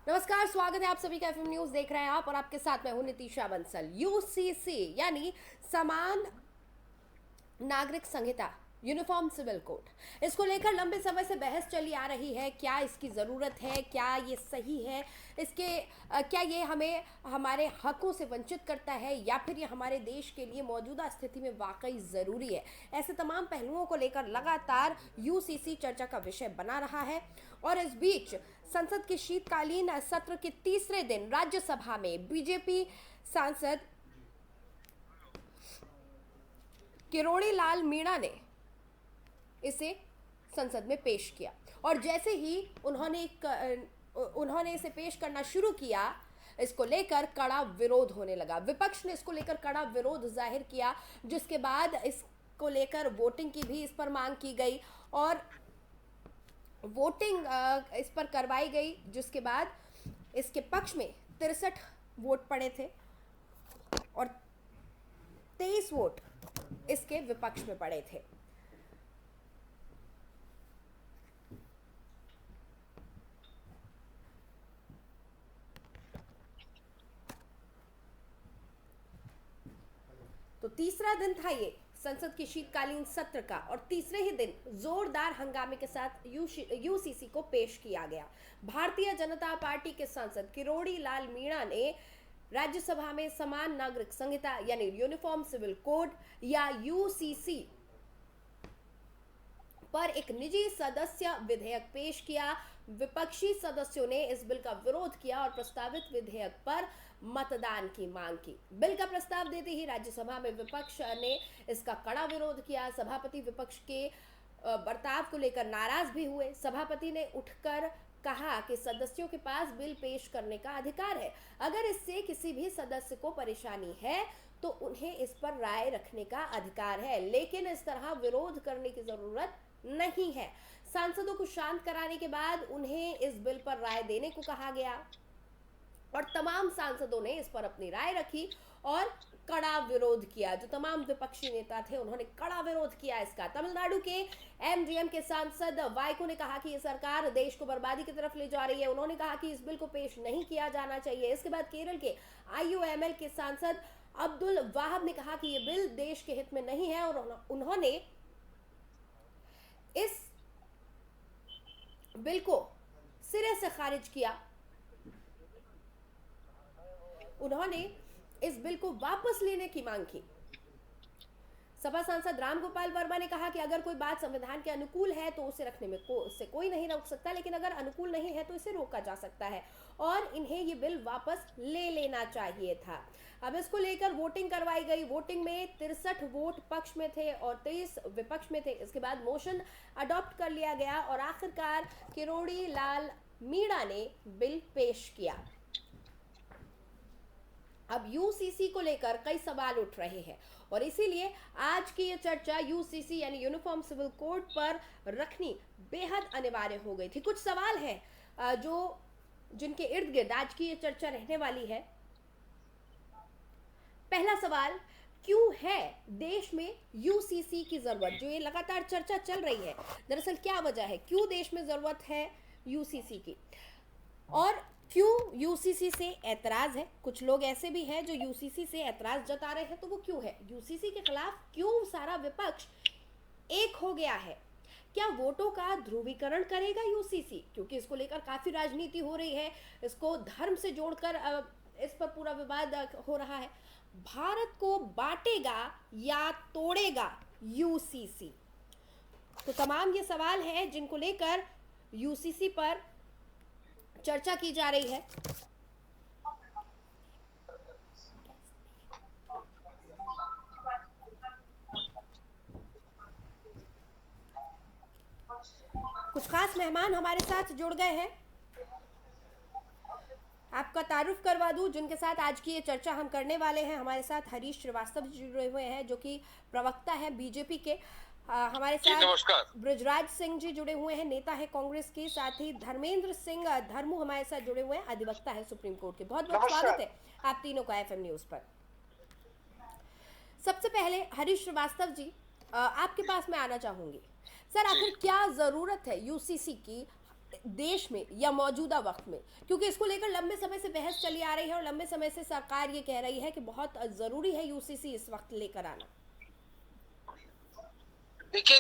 नमस्कार, स्वागत है आप सभी का एफएम न्यूज देख रहे हैं आप, और आपके साथ मैं हूं नितिशा बंसल। यूसीसी यानी समान नागरिक संहिता, यूनिफॉर्म सिविल कोड, इसको लेकर लंबे समय से बहस चली आ रही है। क्या इसकी ज़रूरत है, क्या ये सही है, क्या ये हमें हमारे हकों से वंचित करता है, या फिर ये हमारे देश के लिए मौजूदा स्थिति में वाकई ज़रूरी है। ऐसे तमाम पहलुओं को लेकर लगातार यूसीसी चर्चा का विषय बना रहा है। और इस बीच संसद के शीतकालीन सत्र के तीसरे दिन राज्यसभा में बीजेपी सांसद किरोड़ी लाल मीणा ने इसे संसद में पेश किया, और जैसे ही उन्होंने इसे पेश करना शुरू किया, इसको लेकर कड़ा विरोध होने लगा। विपक्ष ने इसको लेकर कड़ा विरोध जाहिर किया, जिसके बाद इसको लेकर वोटिंग की भी इस पर मांग की गई, और वोटिंग इस पर करवाई गई, जिसके बाद इसके पक्ष में 63 वोट पड़े थे और 23 वोट इसके विपक्ष में पड़े थे। तो तीसरा दिन था ये संसद के शीतकालीन सत्र का, और तीसरे ही दिन जोरदार हंगामे के साथ यूसीसी को पेश किया गया। भारतीय जनता पार्टी के सांसद किरोड़ी लाल मीणा ने राज्यसभा में समान नागरिक संहिता यानी यूनिफॉर्म सिविल कोड या यूसीसी पर एक निजी सदस्य विधेयक पेश किया। विपक्षी सदस्यों ने इस बिल का विरोध किया और प्रस्तावित विधेयक पर मतदान की मांग की। बिल का प्रस्ताव देते ही राज्यसभा में विपक्ष ने इसका कड़ा विरोध किया। सभापति विपक्ष के बर्ताव को लेकर नाराज भी हुए। सभापति ने उठकर कहा कि सदस्यों के पास बिल पेश करने का अधिकार है। अगर इससे किसी भी सदस्य को परेशानी है तो उन्हें इस पर राय रखने का अधिकार है, लेकिन इस तरह विरोध करने की जरूरत नहीं है। सांसदों को शांत कराने के बाद उन्हें इस बिल पर राय देने को कहा गया, और तमाम सांसदों ने इस पर अपनी राय रखी और कड़ा विरोध किया। जो तमाम विपक्षी नेता थे उन्होंने कड़ा विरोध किया इसका। तमिलनाडु के एमडीएम के सांसद वाइको ने कहा कि ये सरकार देश को बर्बादी की तरफ ले जा रही है। उन्होंने कहा कि इस बिल को पेश नहीं किया जाना चाहिए। इसके बाद केरल के आईयूएमएल के सांसद अब्दुल वाहब ने कहा कि ये बिल देश के हित में नहीं है, और उन्होंने इस बिल को सिरे से खारिज किया। उन्होंने इस बिल को वापस लेने की मांग की। सपा सांसद रामगोपाल वर्मा ने कहा कि अगर कोई बात संविधान के अनुकूल है तो उसे रखने में उससे कोई नहीं रोक सकता, लेकिन अगर अनुकूल नहीं है तो इसे रोका जा सकता है, और इन्हें ये बिल वापस ले लेना चाहिए था। अब इसको लेकर वोटिंग करवाई गई। वोटिंग में 63 वोट पक्ष में थे और 23 विपक्ष में थे। इसके बाद मोशन अडॉप्ट कर लिया गया और आखिरकार किरोड़ी लाल मीणा ने बिल पेश किया। अब यूसीसी को लेकर कई सवाल उठ रहे हैं, और इसीलिए आज की ये चर्चा यूसीसी यानी यूनिफॉर्म सिविल कोड पर रखनी बेहद अनिवार्य हो गई थी। कुछ सवाल हैं जिनके इर्द गिर्द आज की ये चर्चा रहने वाली है। पहला सवाल, क्यों है देश में यूसीसी की जरूरत? जो ये लगातार चर्चा चल रही है, दरअसल क्या वजह है, क्यों देश में जरूरत है यूसीसी की, और क्यों यूसीसी से ऐतराज है? कुछ लोग ऐसे भी हैं जो यूसीसी से ऐतराज जता रहे हैं, तो वो क्यों है? यूसीसी के खिलाफ क्यों सारा विपक्ष एक हो गया है? क्या वोटों का ध्रुवीकरण करेगा यूसीसी? क्योंकि इसको लेकर काफी राजनीति हो रही है, इसको धर्म से जोड़कर इस पर पूरा विवाद हो रहा है। भारत को बांटेगा या तोड़ेगा यूसीसी? तो तमाम ये सवाल हैं जिनको लेकर यूसीसी पर चर्चा की जा रही है। कुछ खास मेहमान हमारे साथ जुड़ गए हैं। आपका तारुफ करवा दूं जिनके साथ आज की ये चर्चा हम करने वाले हैं। हमारे साथ हरीश श्रीवास्तव जी जुड़े हुए हैं, जो कि प्रवक्ता हैं बीजेपी के। हमारे साथ ब्रजराज सिंह जी जुड़े हुए हैं, नेता है कांग्रेस के। साथ ही धर्मेंद्र सिंह धर्मू हमारे साथ जुड़े हुए हैं, अधिवक्ता है सुप्रीम कोर्ट के। बहुत बहुत स्वागत है आप तीनों का एफएम न्यूज पर। सबसे पहले हरीश श्रीवास्तव जी, आपके पास मैं आना चाहूंगी। सर, आखिर क्या जरूरत है यूसीसी की देश में या मौजूदा वक्त में, क्योंकि इसको लेकर लंबे समय से बहस चली आ रही है और लंबे समय से सरकार ये कह रही है कि बहुत जरूरी है यूसीसी इस वक्त लेकर आना। देखिए,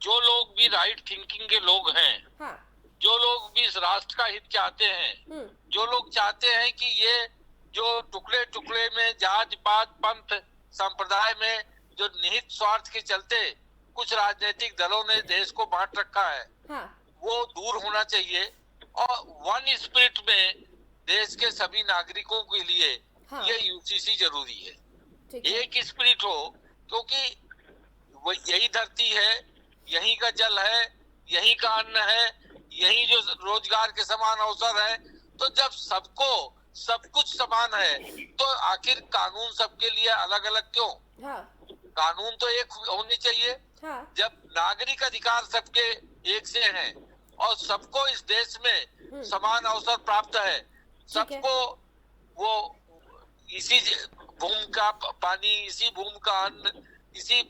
जो लोग भी राइट थिंकिंग के लोग हैं, हाँ। जो लोग भी इस राष्ट्र का हित चाहते हैं, जो लोग चाहते हैं कि ये जो टुकड़े टुकड़े में जात पात पंथ संप्रदाय में जो निहित स्वार्थ के चलते कुछ राजनीतिक दलों ने देश को बांट रखा है, हाँ। वो दूर होना चाहिए और वन स्पिरिट में देश के सभी नागरिकों के लिए हाँ। ये यूसीसी जरूरी है। है। एक स्पिरिट हो, क्योंकि वो यही धरती है, यही का जल है, यही का अन्न है, यही जो रोजगार के समान अवसर है। तो जब सबको सब कुछ समान है तो आखिर कानून सबके लिए अलग अलग क्यों? हाँ। कानून तो एक होने चाहिए। हाँ। जब नागरिक अधिकार सबके एक से हैं और सबको इस देश में समान अवसर प्राप्त है, सबको वो इसी भूमि का पानी, इसी भूमि का अन्न, इसी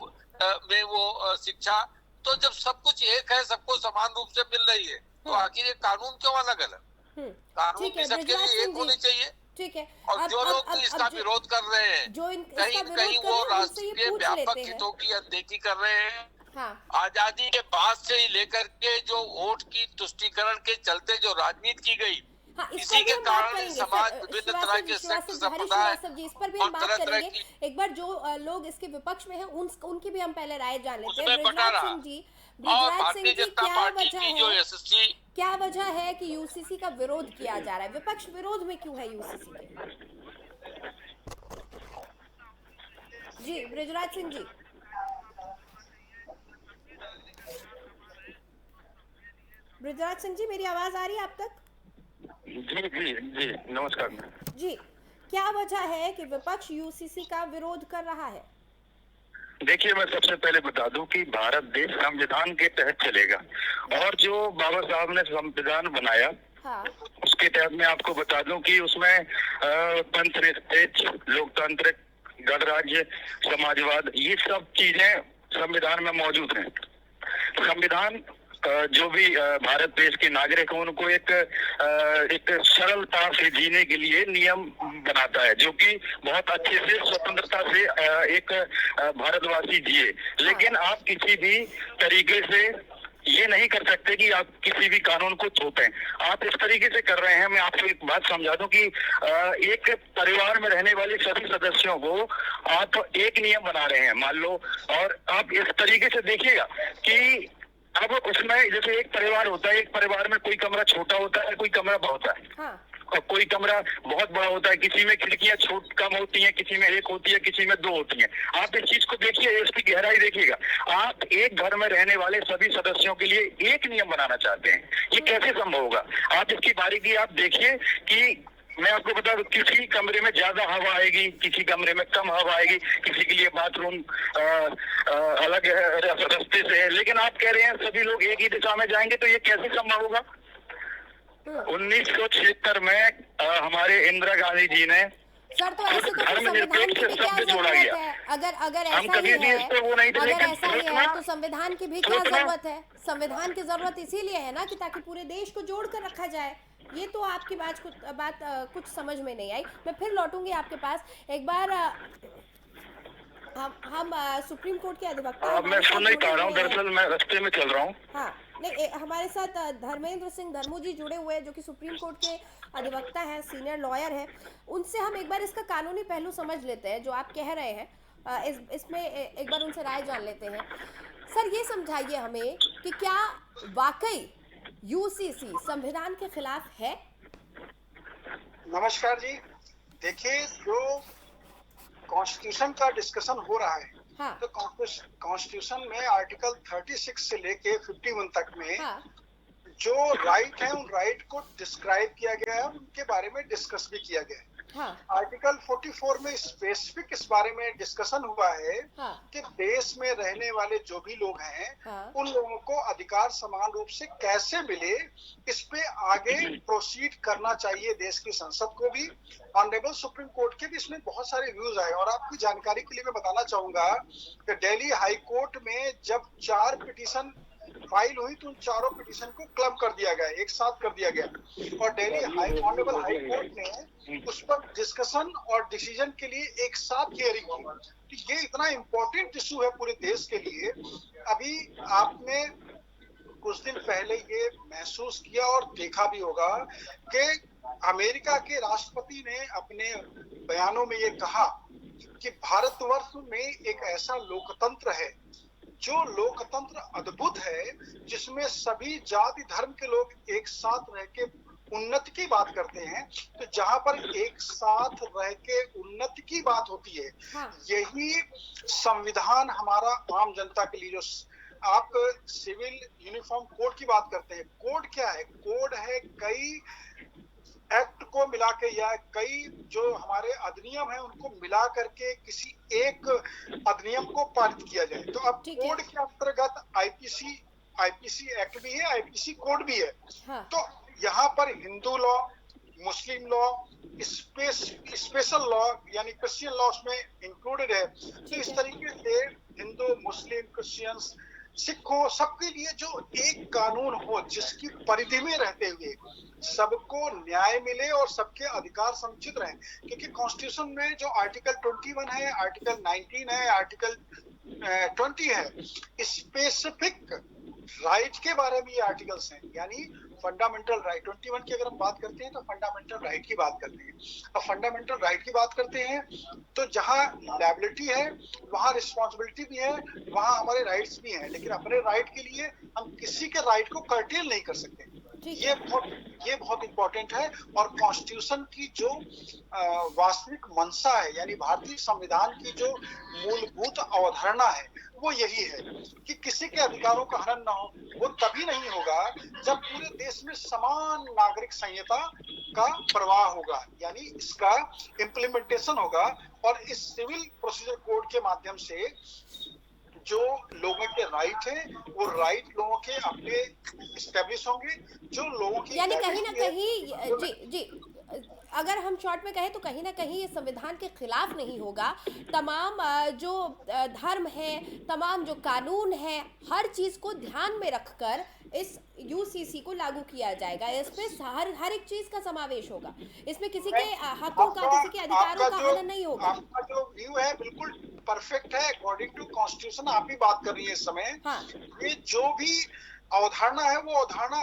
में वो शिक्षा, तो जब सब कुछ एक है, सबको समान रूप से मिल रही है, तो आखिर ये कानून क्यों अलग अलग? कानून भी सबके लिए एक होने चाहिए। ठीक है। और जो लोग इसका विरोध कर रहे हैं, कहीं कहीं वो राष्ट्र के व्यापक हितों की अनदेखी कर रहे हैं। हाँ। आजादी के बाद से ही लेकर के जो वोट की तुष्टीकरण के चलते जो राजनीति की गई, हाँ, इसी के कारण समाज विभिन्न तरह के संप्रदाय इस पर भी हम बात करेंगे। एक बार जो लोग इसके विपक्ष में हैं उनकी भी हम पहले राय जान लेते हैं। ब्रिजराज सिंह जी, क्या वजह है कि यूसीसी का विरोध किया जा रहा है? विपक्ष विरोध में क्यों है यूसीसी के? जी ब्रिजराज सिंह जी। ब्रिजराज सिंह जी, मेरी आवाज आ रही है आप तक? जी जी जी, नमस्कार जी। क्या वजह है कि विपक्ष यूसीसी का विरोध कर रहा है? देखिए, मैं सबसे पहले बता दूं कि भारत देश संविधान के तहत चलेगा और जो बाबा साहब ने संविधान बनाया, हाँ। उसके तहत मैं आपको बता दूं कि उसमें पंथनिरपेक्ष, लोकतांत्रिक, गणराज्य, समाजवाद, ये सब चीजें संविधान में मौजूद हैं। संविधान जो भी भारत देश के नागरिक हैं उनको एक सरलता से जीने के लिए नियम बनाता है, जो कि बहुत अच्छे से स्वतंत्रता से एक भारतवासी जिए। लेकिन आप किसी भी तरीके से ये नहीं कर सकते कि आप किसी भी कानून को थोपें। आप इस तरीके से कर रहे हैं। मैं आपको एक बात समझा दूं कि एक परिवार में रहने वाले सभी सदस्यों को आप एक नियम बना रहे हैं, मान लो, और आप इस तरीके से देखिएगा कि अब उसमें जैसे एक परिवार होता है, एक परिवार में कोई कमरा छोटा होता है, कोई कमरा बड़ा होता है। हाँ। और कोई कमरा बहुत बड़ा होता है, किसी में खिड़कियां कम होती हैं, किसी में एक होती है, किसी में दो होती हैं। आप इस चीज को देखिए, इसकी गहराई देखिएगा। आप एक घर में रहने वाले सभी सदस्यों के लिए एक नियम बनाना चाहते हैं, ये कैसे संभव होगा? आप इसकी बारीकी आप देखिए कि मैं आपको बता दूं, किसी कमरे में ज्यादा हवा आएगी, किसी कमरे में कम हवा आएगी, किसी के लिए बाथरूम अलग रास्ते से है, लेकिन आप कह रहे हैं सभी लोग एक ही दिशा में जाएंगे, तो ये कैसे संभव होगा? 1976 में हमारे इंदिरा गांधी जी ने सर, तो ऐसे तो संविधान की भी क्या जरूरत है? अगर ऐसा ही है तो संविधान की भी क्या जरूरत है? संविधान की जरूरत इसीलिए है ना कि ताकि पूरे देश को जोड़ कर रखा जाए। ये तो आपकी बात कुछ समझ में नहीं आई। मैं फिर लौटूंगी आपके पास। एक बार हम सुप्रीम कोर्ट के अधिवक्ता, मैं सुन नहीं पा रहा हूँ, दरअसल मैं रास्ते में चल रहा हूँ। हाँ, नहीं, हमारे साथ धर्मेंद्र सिंह धर्मू जी जुड़े हुए हैं, जो कि सुप्रीम कोर्ट के अधिवक्ता हैं, सीनियर लॉयर हैं। उनसे हम एक बार इसका कानूनी पहलू समझ लेते हैं जो आप कह रहे हैं। इसमें एक बार उनसे राय जान लेते हैं। सर, ये समझाइए हमें कि क्या वाकई यूसीसी संविधान के खिलाफ है? नमस्कार जी। देखिए, जो कॉन्स्टिट्यूशन का डिस्कशन हो रहा है, हाँ। तो कॉन्स्टिट्यूशन में आर्टिकल 36 से लेके 51 तक में, हाँ। जो राइट है उन राइट को डिस्क्राइब किया गया है, उनके बारे में डिस्कस भी किया गया है। हाँ। आर्टिकल 44 में स्पेसिफिक इस बारे में डिस्कशन हुआ है, हाँ। कि देश में रहने वाले जो भी लोग हैं, हाँ। उन लोगों को अधिकार समान रूप से कैसे मिले, इस पे आगे प्रोसीड करना चाहिए देश की संसद को भी। ऑनरेबल सुप्रीम कोर्ट के भी इसमें बहुत सारे व्यूज आए। और आपकी जानकारी के लिए मैं बताना चाहूंगा कि दिल्ली हाई कोर्ट में जब 4 पिटीशन फाइल हुई तो उन चारों पिटीशन को क्लब कर दिया गया, एक साथ कर दिया गया, और दिल्ली ऑनरेबल हाई कोर्ट ने उस पर डिस्कशन और डिसीजन के लिए एक साथ हियरिंग की। तो ये इतना इम्पोर्टेंट इशू है पूरे देश के लिए। अभी आपने कुछ दिन पहले ये महसूस किया और देखा भी होगा कि अमेरिका के राष्ट्रपति ने अपने बयानों में ये कहा कि भारतवर्ष में एक ऐसा लोकतंत्र है, जो लोकतंत्र अद्भुत है, जिसमें सभी जाति धर्म के लोग एक साथ रह के उन्नति की बात करते हैं। तो जहां पर एक साथ रह के उन्नति की बात होती है, हाँ। यही संविधान हमारा आम जनता के लिए, जो आप सिविल यूनिफॉर्म कोड की बात करते हैं, कोड क्या है? कोड है कई एक्ट को मिला के या कई जो हमारे अधिनियम है उनको मिला करके किसी एक अधिनियम को पारित किया जाए। तो अब कोड के अंतर्गत आईपीसी एक्ट भी है, आईपीसी कोड भी है। हाँ। तो यहाँ पर हिंदू लॉ, मुस्लिम लॉ, स्पेशल लॉ यानी क्रिश्चियन लॉ उसमें इंक्लूडेड है। तो इस तरीके से हिंदू, मुस्लिम, क्रिश्चियंस, सिखों, सबके लिए जो एक कानून हो जिसकी परिधि में रहते हुए सबको न्याय मिले और सबके अधिकार संरक्षित रहें। क्योंकि कॉन्स्टिट्यूशन में जो आर्टिकल 21 है, आर्टिकल 19 है, आर्टिकल 20 है, स्पेसिफिक राइट के बारे में ये आर्टिकल्स हैं, यानी फंडामेंटल राइट। 21 की अगर हम बात करते हैं तो फंडामेंटल राइट की बात करते हैं। अब फंडामेंटल राइट की बात करते हैं तो जहां लायबिलिटी है वहां रिस्पॉन्सिबिलिटी भी है, वहां हमारे राइट्स भी हैं, लेकिन अपने राइट के लिए हम किसी के राइट को कर्टेल नहीं कर सकते। ये बहुत इंपॉर्टेंट है। और कॉन्स्टिट्यूशन की जो वास्तविक मंशा है, यानी भारतीय संविधान की जो मूलभूत अवधारणा है, वो यही है कि किसी के अधिकारों का हनन ना हो। वो तभी नहीं होगा जब पूरे देश में समान नागरिक संहिता का प्रवाह होगा, यानी इसका इम्प्लीमेंटेशन होगा। और इस सिविल प्रोसीजर कोड के माध्यम से जो लोगों के राइट है वो राइट लोगों के अपने इस्टेब्लिश होंगे, जो लोगों की यानी कहीं ना कहीं जी अगर हम शॉर्ट में कहें तो कहीं ना कहीं ये संविधान के खिलाफ नहीं होगा। तमाम जो धर्म है, तमाम जो कानून है, हर चीज को ध्यान में रखकर इस यूसीसी को लागू किया जाएगा। इसमें हर एक चीज का समावेश होगा, इसमें किसी के हकों का, किसी के अधिकारों का हनन नहीं होगा। आपका जो व्यू है बिल्कुल परफेक्ट है, अकॉर्डिंग टू कॉन्स्टिट्यूशन आप ही बात कर रही है इस समय। हाँ। ये जो भी अवधारणा है वो अवधारणा,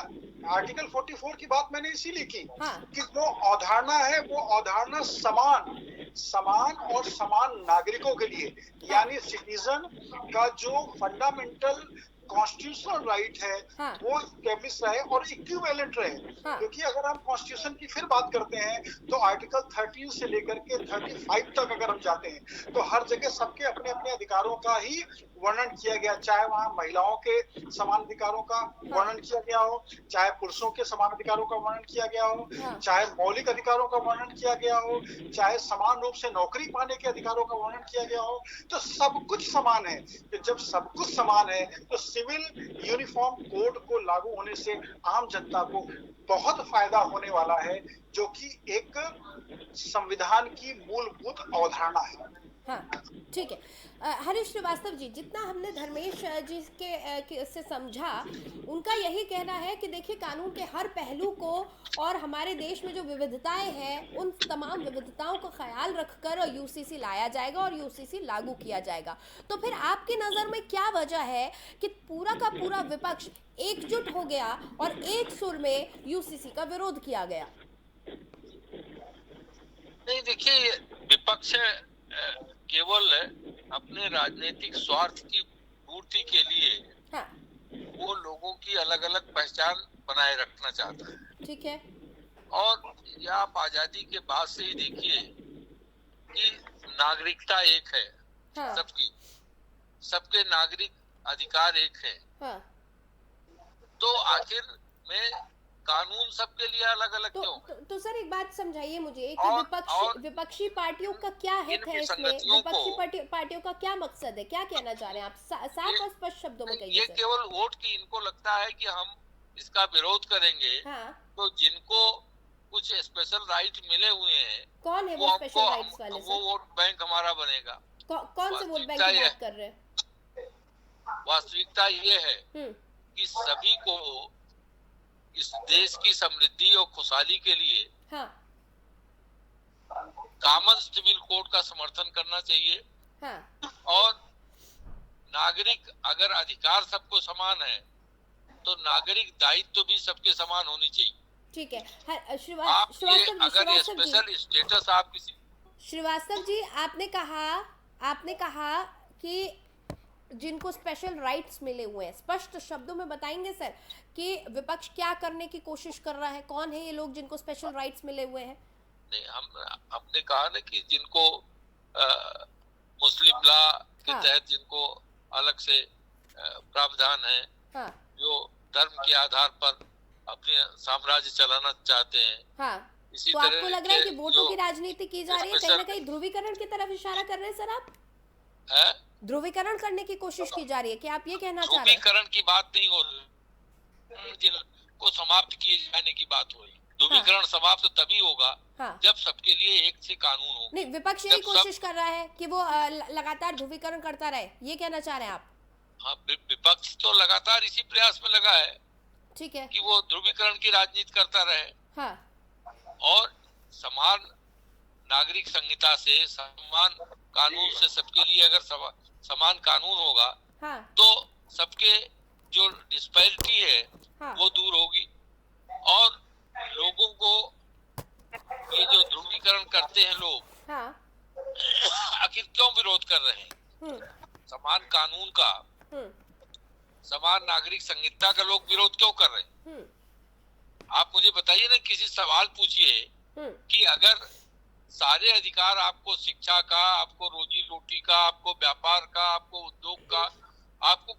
आर्टिकल 44 की बात मैंने इसीलिए की। हाँ। कि वो अवधारणा है, वो अवधारणा समान और समान नागरिकों के लिए, यानी सिटीजन का जो फंडामेंटल कॉन्स्टिट्यूशनल राइट है, हाँ। वो स्टेब्लिश रहे और इक्विवेलेंट रहे। हाँ। क्योंकि अगर हम कॉन्स्टिट्यूशन की फिर बात करते हैं तो आर्टिकल 13 से लेकर के 35 तक अगर हम जाते हैं तो हर जगह सबके अपने अपने अधिकारों का ही वर्णन किया गया, चाहे वहां महिलाओं के समान अधिकारों का वर्णन किया गया हो, चाहे पुरुषों के समान अधिकारों का वर्णन किया गया हो, चाहे मौलिक अधिकारों का वर्णन किया गया हो, चाहे समान रूप से नौकरी पाने के अधिकारों का वर्णन किया गया हो। तो सब कुछ समान है। तो जब सब कुछ समान है तो सिविल यूनिफॉर्म कोड को लागू होने से आम जनता को बहुत फायदा होने वाला है, जो कि एक संविधान की मूलभूत अवधारणा है। हाँ, ठीक है। हरीश श्रीवास्तव जी, जितना हमने धर्मेश जी के से समझा, उनका यही कहना है कि देखिए कानून के हर पहलू को और हमारे देश में जो विविधताएं हैं उन तमाम विविधताओं का ख्याल रखकर यूसीसी लाया जाएगा और यूसीसी लागू किया जाएगा। तो फिर आपकी नज़र में क्या वजह है कि पूरा का पूरा विपक्ष एकजुट हो गया और एक सुर में यूसीसी का विरोध किया गया? नहीं, देखिए, विपक्ष केवल अपने राजनीतिक स्वार्थ की पूर्ति के लिए हाँ। वो लोगों की अलग अलग पहचान बनाए रखना चाहता है। ठीक है। और ये आप आजादी के बाद से ही देखिए कि नागरिकता एक है। हाँ। सबकी, सबके नागरिक अधिकार एक है। हाँ। तो आखिर में कानून सबके लिए अलग अलग क्यों? तो सर एक बात समझाइए मुझे कि विपक्षी पार्टियों का क्या हित है इसमें? विपक्षी पार्टियों का क्या मकसद है? क्या कहना चाह रहे हैं आप? साफ और स्पष्ट शब्दों में कहिए। ये केवल वोट की इनको लगता है कि हम इसका विरोध करेंगे। हाँ। तो जिनको कुछ स्पेशल राइट मिले हुए हैं, कौन है वो स्पेशल राइट्स वाले? वो वोट बैंक हमारा बनेगा। कौन से वोट बैंक की बात कर रहे हैं? वास्तविकता ये है कि सभी को इस देश की समृद्धि और खुशहाली के लिए हाँ। कॉमन सिविल कोड का समर्थन करना चाहिए। हाँ। और नागरिक, अगर अधिकार सबको समान है तो नागरिक दायित्व भी सबके समान होनी चाहिए। ठीक है। अगर श्रीवास्तव स्पेशल स्टेटस आप किसी, श्रीवास्तव जी आपने कहा कि जिनको स्पेशल राइट्स मिले हुए हैं, स्पष्ट शब्दों में बताएंगे सर कि विपक्ष क्या करने की कोशिश कर रहा है, कौन है ये लोग जिनको स्पेशल राइट्स मिले हुए हैं? नहीं, हमने कहा ना कि जिनको मुस्लिम लॉ के तहत जिनको अलग से प्रावधान है, हाँ। जो धर्म के आधार पर अपने साम्राज्य चलाना चाहते हैं। हाँ। इसी तो तरह आपको लग रहा है कि वोटों की राजनीति की जा रही है, कहीं ना कहीं ध्रुवीकरण की तरफ इशारा कर रहे हैं सर आप? ध्रुवीकरण करने की कोशिश की जा रही है, क्या आप ये कहना चाह रहे हैं? ध्रुवीकरण की बात नहीं हो रही, को समाप्त किए जाने की बात हो रही। ध्रुवीकरण समाप्त तभी होगा जब सबके लिए एक से कानून हो। नहीं, विपक्ष यही कोशिश कर रहा है कि वो लगातार ध्रुवीकरण करता रहे, ये कहना चाह रहे हैं आप? हाँ, विपक्ष तो लगातार इसी प्रयास में लगा है, ठीक है, कि वो ध्रुवीकरण की राजनीति करता रहे। हाँ। और समान नागरिक संहिता से, समान कानून से सबके लिए अगर समान कानून होगा, हाँ। तो सबके जो डिस्पैरिटी है, हाँ। वो दूर होगी। और लोगों को ये जो ध्रुवीकरण करते हैं लोग, हाँ। आखिर क्यों विरोध कर रहे हैं? समान कानून का, समान नागरिक संहिता का लोग विरोध क्यों कर रहे हैं? आप मुझे बताइए ना, किसी सवाल पूछिए कि अगर सारे अधिकार आपको, शिक्षा का, आपको रोजी रोटी का, आपको व्यापार का, आपको उद्योग का, आपको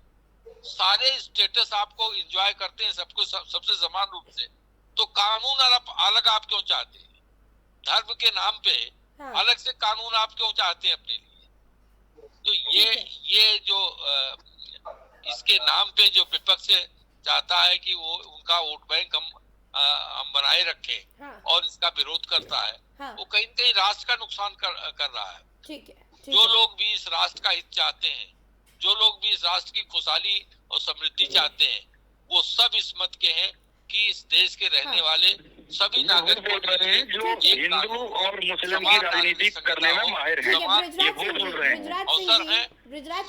सारे स्टेटस आपको एंजॉय करते हैं सबको सबसे समान रूप से, तो कानून अलग आप क्यों चाहते हैं? धर्म के नाम पे अलग से कानून आप क्यों चाहते हैं अपने लिए? तो ये जो इसके नाम पे जो विपक्ष चाहता है कि वो उनका वोट बैंक हम बनाए रखें, और इसका विरोध करता है, वो कहीं न कहीं राष्ट्र का नुकसान कर रहा है। ठीक है, जो लोग भी इस राष्ट्र का हित चाहते हैं, जो लोग भी इस राष्ट्र की खुशहाली और समृद्धि चाहते हैं, वो सब इस मत के हैं कि इस देश के रहने वाले सभी नागरिकों के लिए जो हिंदू और मुस्लिम की राजनीति करने में माहिर हैं, ये वो बोल रहे हैं। अवसर है,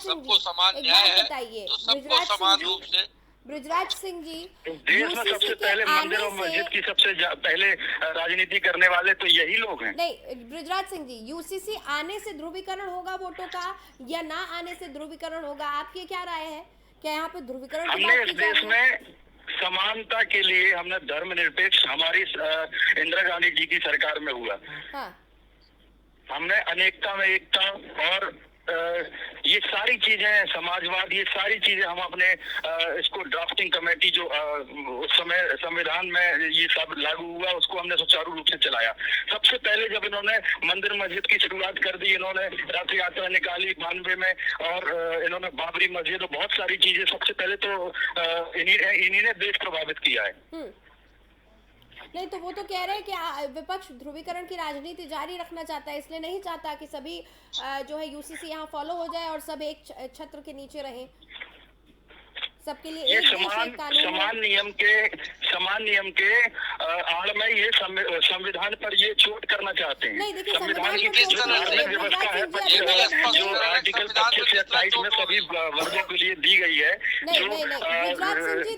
सबको समान न्याय है, तो सबको समान रूप से। ब्रिजराज सिंह जी, देश में सबसे पहले मंदिर और मस्जिद की सबसे पहले राजनीति करने वाले तो यही लोग हैं। नहीं, ब्रिजराज सिंह जी, यूसीसी आने से ध्रुवीकरण होगा वोटों का या ना आने से ध्रुवीकरण होगा, आपकी क्या राय है? क्या यहाँ पे ध्रुवीकरण? हमने इस देश में समानता के लिए हमने धर्मनिरपेक्ष, हमारी इंदिरा गांधी जी की सरकार में हुआ। हाँ। हमने अनेकता में एकता और ये सारी चीजें, समाजवाद, ये सारी चीजें हम अपने इसको ड्राफ्टिंग कमेटी जो उस समय संविधान में ये सब लागू हुआ, उसको हमने सुचारू रूप से चलाया। सबसे पहले जब इन्होंने मंदिर मस्जिद की शुरुआत कर दी, इन्होंने रथ यात्रा निकाली 92 में, और इन्होंने बाबरी मस्जिद और बहुत सारी चीजें, सबसे पहले तो इन्हीं ने देश प्रभावित किया है। नहीं, तो वो तो कह रहे हैं कि विपक्ष ध्रुवीकरण की राजनीति जारी रखना चाहता है, इसलिए नहीं चाहता कि सभी जो है यूसीसी यहाँ फॉलो हो जाए और सब एक छत्र के नीचे रहें, सबके लिए ये समान नियम के आड़ में ये संविधान पर ये चोट करना चाहते हैं। नहीं, देखिए, संविधान की किस धार्मिक व्यवस्था है जो आर्टिकल 25 से 28 में सभी वर्गों के लिए दी गई है, जो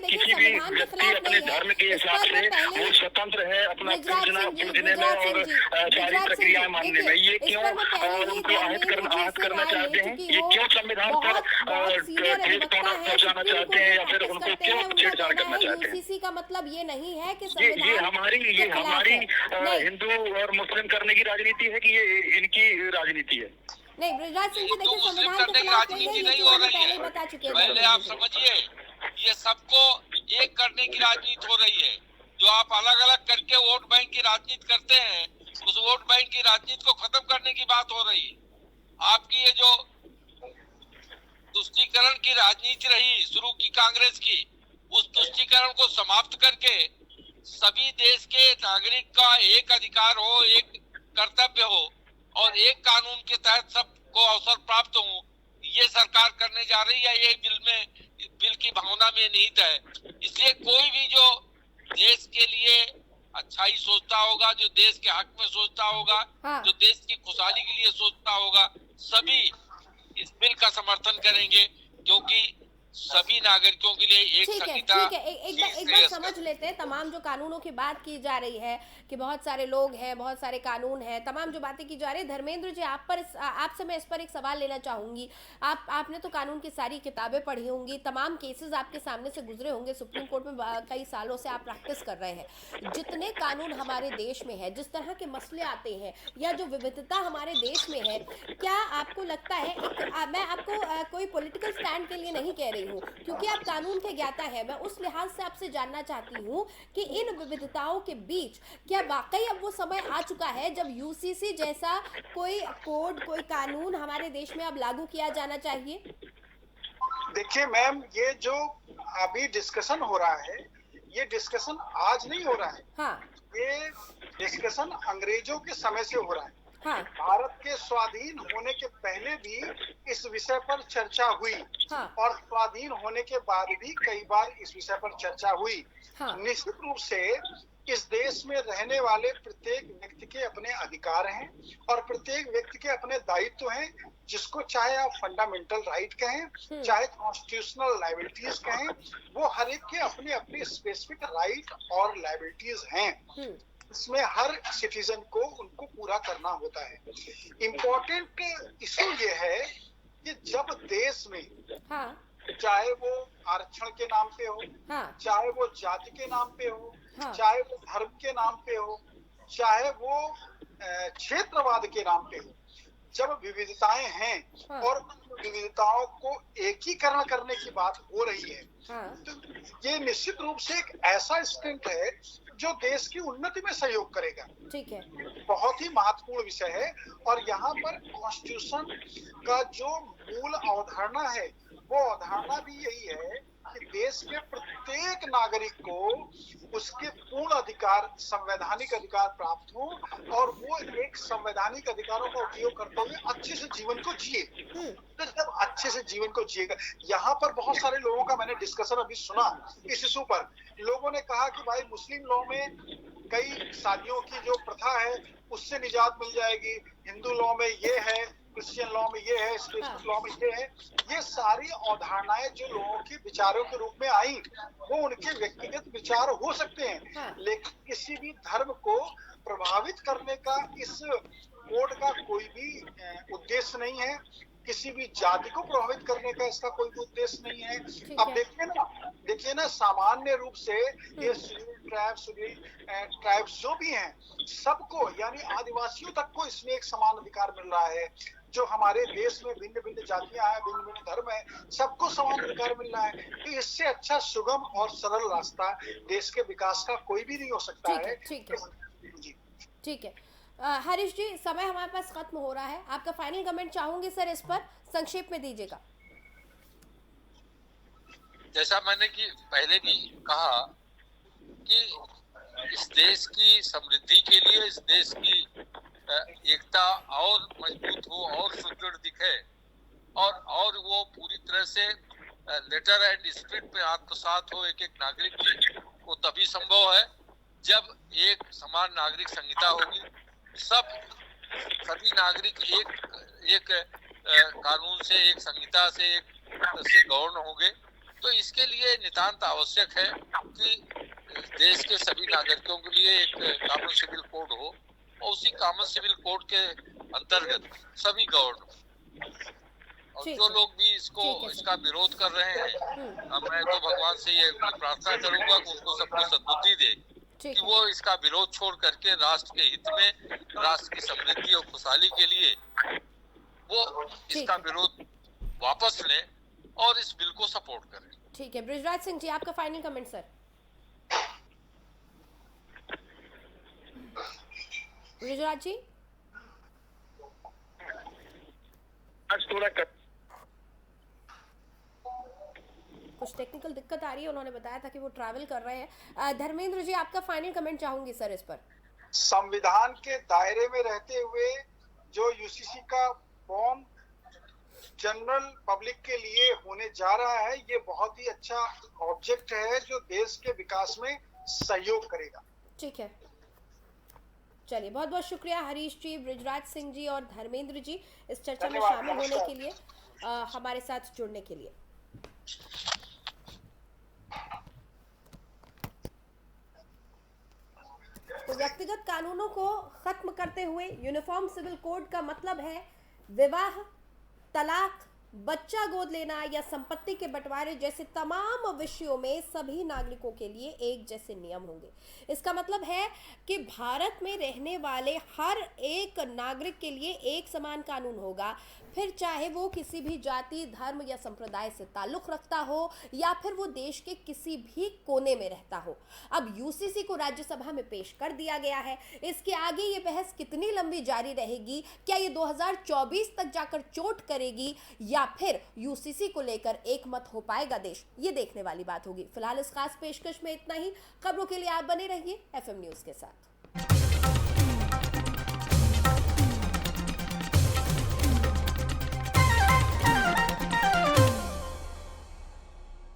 किसी भी व्यक्ति अपने धर्म के हिसाब से वो स्वतंत्र है अपना पूजने में और सारी प्रक्रियाएं मानने में। ये क्यों उनको आहत करना चाहते हैं? ये क्यों संविधान पर ठेस पहुंचाना चाहते हैं या फिर उनको क्यों छेड़छाड़ करना चाहते हैं? यूसीसी का मतलब ये नहीं है कि ये हमारी हिंदू और मुस्लिम करने की राजनीति है कि ये इनकी राजनीति है? नहीं, ब्रिजराज सिंह जी, देखिए, मुस्लिम करने की राजनीति नहीं हो रही है, बता चुके हैं। पहले आप समझिए, ये सबको एक करने की राजनीति हो रही है। जो आप अलग अलग करके वोट बैंक की राजनीति करते हैं, उस वोट बैंक की राजनीति को खत्म करने की बात हो रही है। आपकी ये जो तुष्टीकरण की राजनीति रही शुरू की कांग्रेस की, उस तुष्टीकरण को समाप्त करके सभी देश के नागरिक का एक अधिकार हो, एक कर्तव्य हो और एक कानून के तहत सबको अवसर प्राप्त हो, ये सरकार करने जा रही है। ये बिल की भावना में निहित है। इसलिए कोई भी जो देश के लिए अच्छाई सोचता होगा, जो देश के हक में सोचता होगा, जो देश की खुशहाली के लिए सोचता होगा, सभी इस बिल का समर्थन करेंगे, क्योंकि सभी नागरिकों के लिए एक संहिता। ठीक है, एक बार समझ लेते हैं। तमाम जो कानूनों की बात की जा रही है कि बहुत सारे लोग हैं, बहुत सारे कानून हैं, तमाम जो बातें की जा रही है, धर्मेंद्र जी आपसे मैं इस पर एक सवाल लेना चाहूंगी। आपने तो कानून की सारी किताबें पढ़ी होंगी, तमाम केसेस आपके सामने से गुजरे होंगे, सुप्रीम कोर्ट में कई सालों से आप प्रैक्टिस कर रहे हैं। जितने कानून हमारे देश में है, जिस तरह के मसले आते हैं या जो विविधता हमारे देश में है, क्या आपको लगता है, मैं आपको कोई पॉलिटिकल स्टैंड के लिए नहीं कह रही हूँ, क्योंकि आप कानून के ज्ञाता है, मैं उस लिहाज से आपसे जानना चाहती हूँ कि इन विविधताओं के बीच क्या वाकई अब वो समय आ चुका है जब यूसीसी जैसा कोई कोड, कोई कानून हमारे देश में अब लागू किया जाना चाहिए? देखिए मैम, ये जो अभी डिस्कशन हो रहा है, ये डिस्कशन आज नहीं हो रहा है। हाँ। ये डिस्कशन अंग्रेजों के समय से हो रहा है। हाँ। भारत के स्वाधीन होने के पहले भी इस विषय पर चर्चा हुई। हाँ। और स्वाधीन होने के बाद भी कई बार इस विषय पर चर्चा हुई। हाँ। निश्चित रूप से इस देश में रहने वाले प्रत्येक व्यक्ति के अपने अधिकार हैं और प्रत्येक व्यक्ति के अपने दायित्व हैं, जिसको चाहे आप फंडामेंटल राइट कहें, चाहे कॉन्स्टिट्यूशनल लायबिलिटीज कहें, वो हर एक के अपने अपने स्पेसिफिक राइट और लायबिलिटीज हैं। इसमें हर सिटीजन को उनको पूरा करना होता है। इम्पोर्टेंट इशू ये है कि जब देश में चाहे वो आरक्षण के नाम पे हो, चाहे वो जाति के नाम पे हो, चाहे वो धर्म के नाम पे हो, चाहे वो क्षेत्रवाद के नाम पे हो, जब विविधताएं हैं और विविधताओं को एकीकरण करने की बात हो रही है, तो ये निश्चित रूप से एक ऐसा स्टेंट है जो देश की उन्नति में सहयोग करेगा। ठीक है, बहुत ही महत्वपूर्ण विषय है। और यहाँ पर कॉन्स्टिट्यूशन का जो मूल अवधारणा है, वो अवधारणा भी यही है कि देश के प्रत्येक नागरिक को उसके पूर्ण अधिकार, संवैधानिक अधिकार प्राप्त हो और वो एक संवैधानिक अधिकारों का उपयोग करते हुए अच्छे से जीवन को जिए। तो जब अच्छे से जीवन को जिएगा, यहाँ पर बहुत सारे लोगों का मैंने डिस्कशन अभी सुना इस इशू पर। लोगों ने कहा कि भाई मुस्लिम लॉ में कई शादियों की जो प्रथा है उससे निजात मिल जाएगी, हिंदू लॉ में ये है, क्रिश्चियन लॉ में ये है, स्पेसिफिक लॉ में ये है। ये सारी अवधारणाएं जो लोगों के विचारों के रूप में आई, वो उनके व्यक्तिगत विचार हो सकते हैं, लेकिन किसी भी धर्म को प्रभावित करने का इस कोड का कोई भी उद्देश्य नहीं है। किसी भी जाति को प्रभावित करने का इसका कोई उद्देश्य नहीं है। अब देखिए ना, सामान्य रूप से ये शेड्यूल ट्राइब्स जो भी हैं, सबको यानी आदिवासियों तक को इसमें एक समान अधिकार मिल रहा है। जो हमारे देश में भिन्न भिन्न जातियां हैं, भिन्न भिन्न धर्म है, सबको समान अधिकार मिल रहा है। तो इससे अच्छा सुगम और सरल रास्ता देश के विकास का कोई भी नहीं हो सकता है। ठीक है हरीश जी, समय हमारे पास खत्म हो रहा है। आपका फाइनल कमेंट चाहूंगी सर, इस पर संक्षेप में दीजिएगा। जैसा मैंने कि पहले भी कहा कि इस देश की समृद्धि के लिए, इस देश की एकता और मजबूत हो और सुदृढ़ दिखे और वो पूरी तरह से लेटर एंड स्पिरिट में आत्मसात हो एक एक नागरिक के, वो तभी संभव है जब एक समान नागरिक संहिता होगी। सभी नागरिक एक कानून से, एक संहिता से, एक गवर्न होंगे। तो इसके लिए नितांत आवश्यक है कि देश के सभी नागरिकों के लिए एक कॉमन सिविल कोड हो और उसी कॉमन सिविल कोड के अंतर्गत सभी गवर्न हो। और जो लोग भी इसका विरोध कर रहे हैं, मैं तो भगवान से ये प्रार्थना करूंगा कि उनको सबको सद्बुद्धि दे कि वो इसका विरोध छोड़ करके राष्ट्र के हित में, राष्ट्र की समृद्धि और खुशहाली के लिए वो इसका विरोध वापस लें और इस बिल को सपोर्ट करें। ठीक है, बृजराज सिंह जी, आपका फाइनल कमेंट सर। बृजराज जी, आज थोड़ा कुछ टेक्निकल दिक्कत आ रही है, उन्होंने बताया था कि वो ट्रैवल कर रहे हैं। धर्मेंद्र जी, आपका फाइनल कमेंट चाहूंगी सर इस पर। संविधान के दायरे में रहते हुए जो यूसीसी का फॉर्म जनरल पब्लिक के लिए होने जा रहा है। ये बहुत ही अच्छा ऑब्जेक्ट है जो देश के विकास में सहयोग करेगा। ठीक है, चलिए बहुत बहुत शुक्रिया हरीश जी, बृजराज सिंह जी और धर्मेंद्र जी इस चर्चा में शामिल होने के लिए, हमारे साथ जुड़ने के लिए। तो व्यक्तिगत कानूनों को खत्म करते हुए यूनिफॉर्म सिविल कोड का मतलब है विवाह, तलाक, बच्चा गोद लेना या संपत्ति के बंटवारे जैसे तमाम विषयों में सभी नागरिकों के लिए एक जैसे नियम होंगे। इसका मतलब है कि भारत में रहने वाले हर एक नागरिक के लिए एक समान कानून होगा, फिर चाहे वो किसी भी जाति, धर्म या संप्रदाय से ताल्लुक रखता हो या फिर वो देश के किसी भी कोने में रहता हो। अब यूसीसी को राज्यसभा में पेश कर दिया गया है। इसके आगे ये बहस कितनी लंबी जारी रहेगी, क्या ये 2024 तक जाकर चोट करेगी या फिर यूसीसी को लेकर एक मत हो पाएगा देश, ये देखने वाली बात होगी। फिलहाल इस खास पेशकश में इतना ही। खबरों के लिए आप बने रहिए FM न्यूज के साथ।